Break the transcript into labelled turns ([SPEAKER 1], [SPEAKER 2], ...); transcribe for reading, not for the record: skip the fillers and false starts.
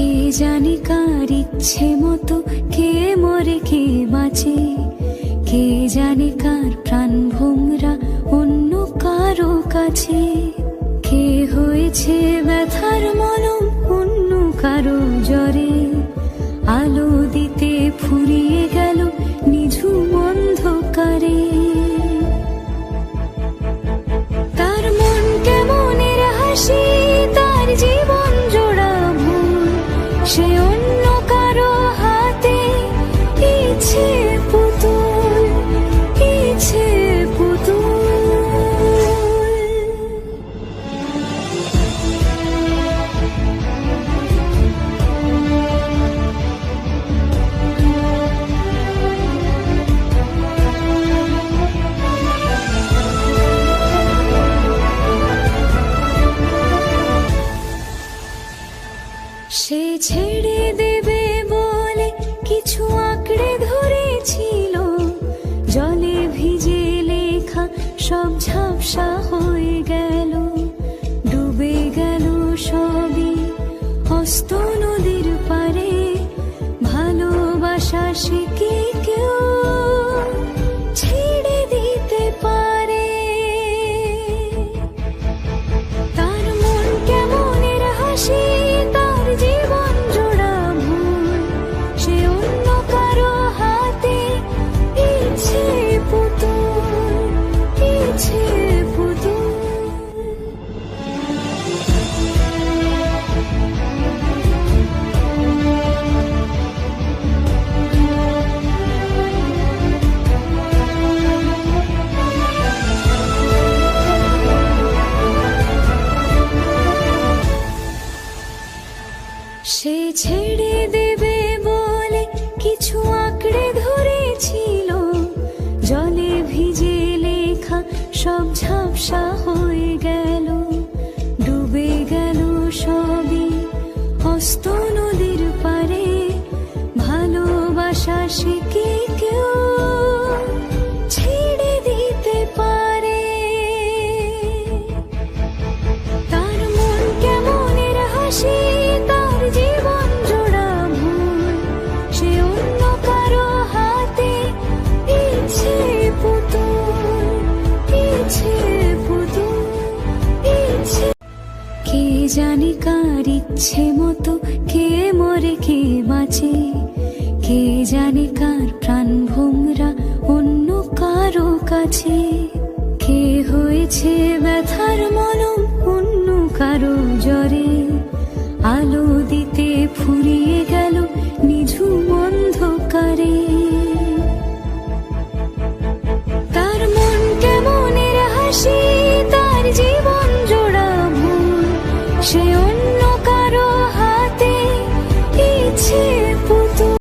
[SPEAKER 1] কে জানে কার ইচ্ছে মতো কে মরে কে বাঁচে, কে জানে কার প্রাণ ভোমরা অন্য কারো কাছে। কে হয়েছে ব্যথার মলম অন্য কারো জ্বরে, আলো দিতে ফুরিয়ে গেল নিঝুম অন্ধকারে। তার মন কেমনের হাসি, তার জীবন জোড়া ভুল, সে অন্য কারো হাতে ইচ্ছে পুতুল, ইচ্ছে পুতুল। সে ছেড়ে দেবে বলে কিছু আঁকড়ে ধরেছিল, জলে ভিজে লেখা সব ঝাপসা হয়ে গেল, ডুবে গেল সবই হস্ত নদীর পারে। ভালোবাসা সে কি কেউ ছেড়ে দিতে পারে? তার মন কেমনের হাসি, তার জীবন জোড়া ভুল, সে অন্য কারো হাতে ইচ্ছে পুতুল, ইচ্ছে পুতুল। সে ছেড়ে দেবে বলে কিছু আঁকড়ে ধরেছিল, জলে ভিজে লেখা সব ঝাপসা হয়ে গেল, ডুবে গেল সবই হস্ত নদীর পারে। ভালোবাসা সে কি কেউ ছেড়ে দিতে পারে? তার মন কেমনের হাসি, তার জীবন জোড়া ভুল, সে অন্য কারো হাতে ইচ্ছে পুতুল, ইচ্ছে পুতুল, ইচ্ছে। কে জানে কার ইচ্ছে মতো কে মরে কে বাঁচে, কে জানে কার প্রাণ ভোমরা অন্য কারো কাছে। কে হয়েছে ব্যথার মলম অন্য কারো জ্বরে, আলো দিতে ফুরিয়ে গেল নিঝুম অন্ধকারে। তার মন কেমনের হাসি, তার জীবন জোড়া ভুল, সে অন্য